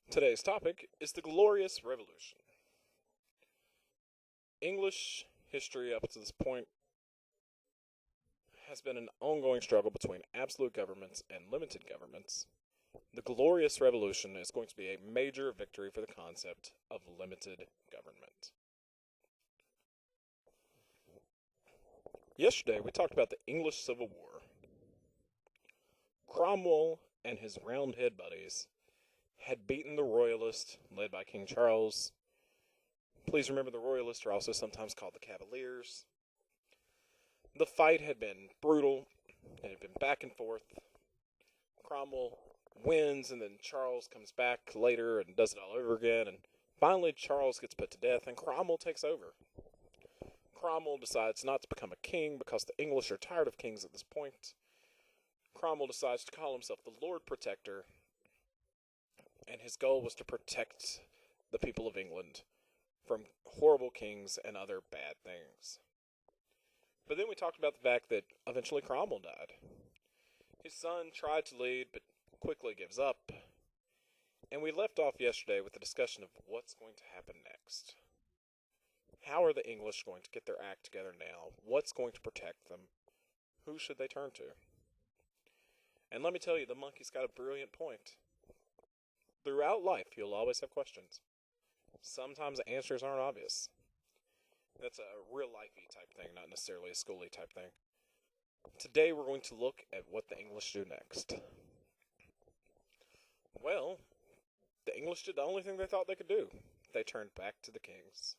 Today's topic is the Glorious Revolution. English history up to this point has been an ongoing struggle between absolute governments and limited governments. The Glorious Revolution is going to be a major victory for the concept of limited government. Yesterday, we talked about the English Civil War. Cromwell and his Roundhead buddies had beaten the Royalists, led by King Charles. Please remember the Royalists are also sometimes called the Cavaliers. The fight had been brutal. It had been back and forth. Cromwell wins, and then Charles comes back later and does it all over again. And finally, Charles gets put to death, and Cromwell takes over. Cromwell decides not to become a king because the English are tired of kings at this point. Cromwell decides to call himself the Lord Protector, and his goal was to protect the people of England from horrible kings and other bad things. But then we talked about the fact that eventually Cromwell died. His son tried to lead, but quickly gives up. And we left off yesterday with the discussion of what's going to happen next. How are the English going to get their act together now? What's going to protect them? Who should they turn to? And let me tell you, the monkey's got a brilliant point. Throughout life, you'll always have questions. Sometimes the answers aren't obvious. That's a real lifey type thing, not necessarily a schooly type thing. Today we're going to look at what the English do next. Well, the English did the only thing they thought they could do. They turned back to the kings.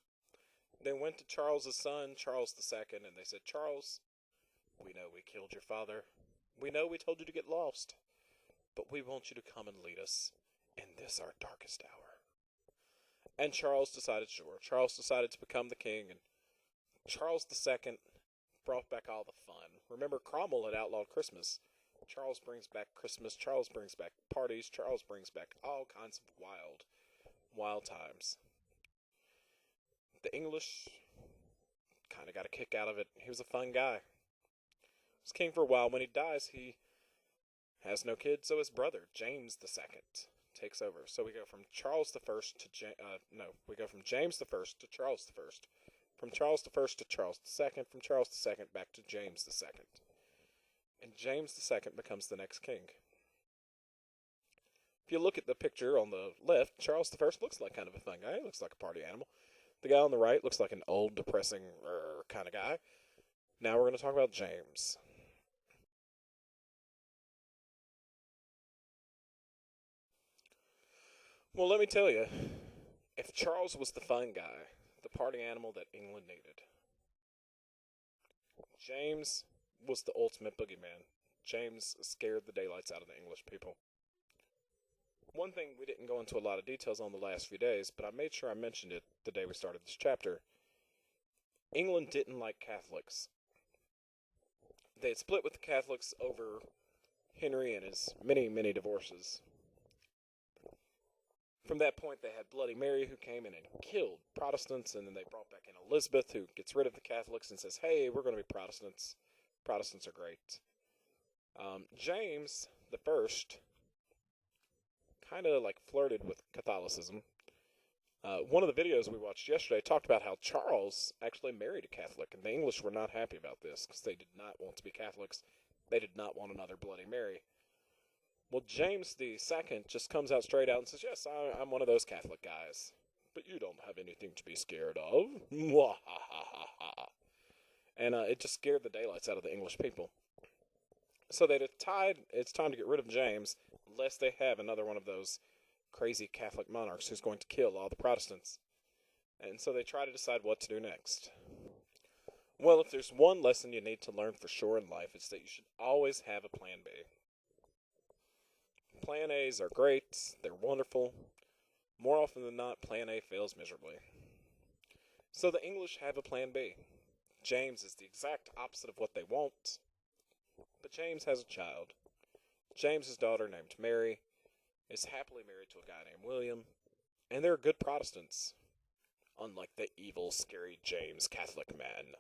They went to Charles' son, Charles II, and they said, Charles, we know we killed your father. We know we told you to get lost. But we want you to come and lead us in this our darkest hour. And Charles decided, sure. Charles decided to become the king, and Charles II brought back all the fun. Remember, Cromwell had outlawed Christmas. Charles brings back Christmas. Charles brings back parties. Charles brings back all kinds of wild times. The English kind of got a kick out of it. He was a fun guy. He was king for a while. When he dies, he has no kids, so his brother, James II, takes over. So we go from Charles I to we go from James I to Charles I, from Charles I to Charles II, from Charles II back to James II, and James II becomes the next king. If you look at the picture on the left, Charles I looks like kind of a fun guy. He looks like a party animal. The guy on the right looks like an old, depressing kind of guy. Now we're going to talk about James. Well, let me tell you, if Charles was the fun guy, the party animal that England needed, James was the ultimate boogeyman. James scared the daylights out of the English people. One thing we didn't go into a lot of details on the last few days, but I made sure I mentioned it the day we started this chapter. England didn't like Catholics. They had split with the Catholics over Henry and his many divorces. From that point, they had Bloody Mary, who came in and killed Protestants, and then they brought back in Elizabeth, who gets rid of the Catholics and says, hey, we're going to be Protestants. Protestants are great. James the First kind of like flirted with Catholicism. One of the videos we watched yesterday talked about how Charles actually married a Catholic, and the English were not happy about this because they did not want to be Catholics. They did not want another Bloody Mary. Well, James II just comes out straight out and says, yes, I'm one of those Catholic guys. But you don't have anything to be scared of. And it just scared the daylights out of the English people. So they decided it's time to get rid of James, lest they have another one of those crazy Catholic monarchs who's going to kill all the Protestants. And so they try to decide what to do next. Well, if there's one lesson you need to learn for sure in life, it's that you should always have a plan B. Plan A's are great, they're wonderful. More often than not, Plan A fails miserably. So the English have a Plan B. James is the exact opposite of what they want. But James has a child. James's daughter, named Mary, is happily married to a guy named William, and they're good Protestants, unlike the evil, scary James Catholic man.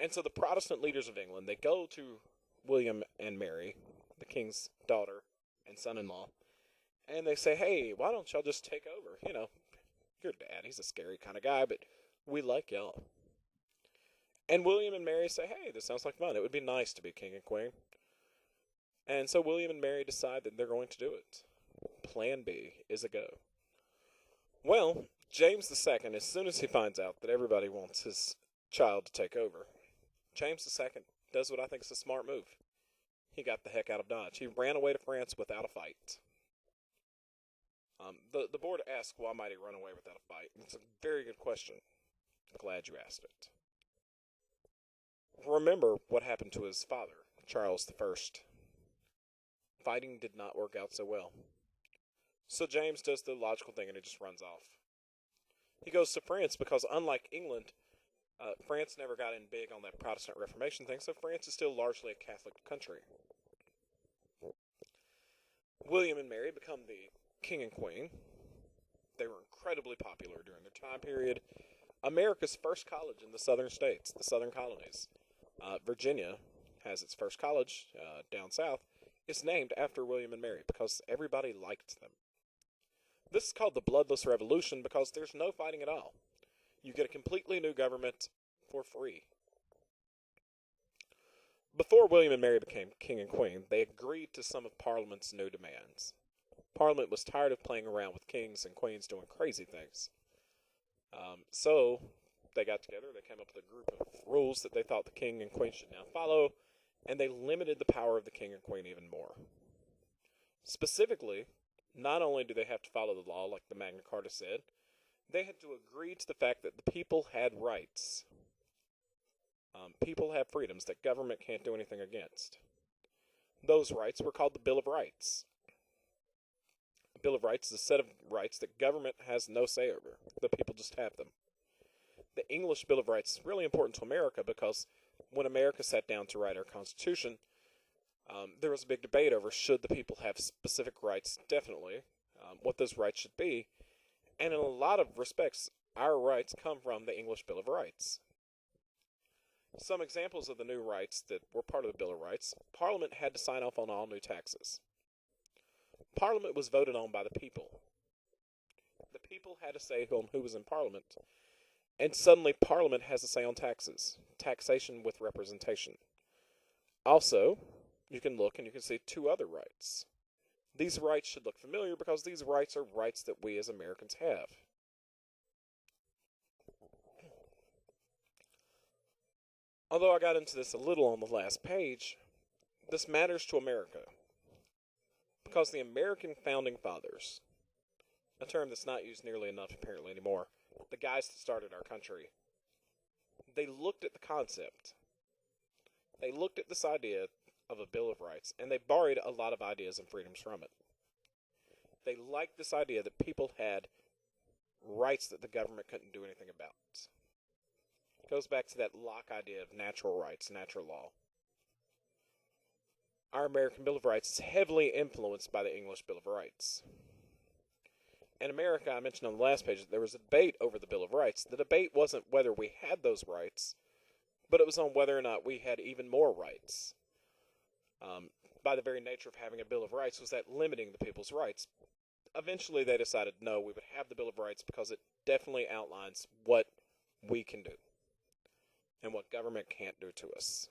And so the Protestant leaders of England, they go to William and Mary, the king's daughter and son-in-law, And they say, hey, why don't y'all just take over? Your dad, he's a scary kind of guy, but we like y'all. And William and Mary say, hey, this sounds like fun. It would be nice to be king and queen. And so William and Mary decide that they're going to do it. Plan B is a go. Well, James II, as soon as he finds out that everybody wants his child to take over, James II does what I think is a smart move. He got the heck out of Dodge. He ran away to France without a fight. The board asked, why might he run away without a fight? It's a very good question. I'm glad you asked it. Remember what happened to his father, Charles I. Fighting did not work out so well. So James does the logical thing and he just runs off. He goes to France because, unlike England, France never got in big on that Protestant Reformation thing, so France is still largely a Catholic country. William and Mary become the king and queen. They were incredibly popular during their time period. America's first college in the southern states, the southern colonies. Virginia has its first college down south. It's named after William and Mary because everybody liked them. This is called the Bloodless Revolution because there's no fighting at all. You get a completely new government for free. Before William and Mary became king and queen, they agreed to some of Parliament's new demands. Parliament was tired of playing around with kings and queens doing crazy things. So they got together, they came up with a group of rules that they thought the king and queen should now follow, and they limited the power of the king and queen even more. Specifically, not only do they have to follow the law like the Magna Carta said, they had to agree to the fact that the people had rights. People have freedoms that government can't do anything against. Those rights were called the Bill of Rights. The Bill of Rights is a set of rights that government has no say over. The people just have them. The English Bill of Rights is really important to America because when America sat down to write our Constitution, there was a big debate over should the people have specific rights, definitely, what those rights should be. And in a lot of respects, our rights come from the English Bill of Rights. Some examples of the new rights that were part of the Bill of Rights: Parliament had to sign off on all new taxes. Parliament was voted on by the people. The people had a say on who was in Parliament, and suddenly Parliament has a say on taxes. Taxation with representation. Also, you can look and you can see two other rights. These rights should look familiar because these rights are rights that we as Americans have. Although I got into this a little on the last page, this matters to America because the American Founding Fathers, a term that's not used nearly enough apparently anymore, the guys that started our country, they looked at the concept. They looked at this idea of a Bill of Rights, and they borrowed a lot of ideas and freedoms from it. They liked this idea that people had rights that the government couldn't do anything about. It goes back to that Locke idea of natural rights, natural law. Our American Bill of Rights is heavily influenced by the English Bill of Rights. In America, I mentioned on the last page that there was a debate over the Bill of Rights. The debate wasn't whether we had those rights, but it was on whether or not we had even more rights. By the very nature of having a Bill of Rights was that limiting the people's rights. Eventually they decided no, we would have the Bill of Rights because it definitely outlines what we can do and what government can't do to us.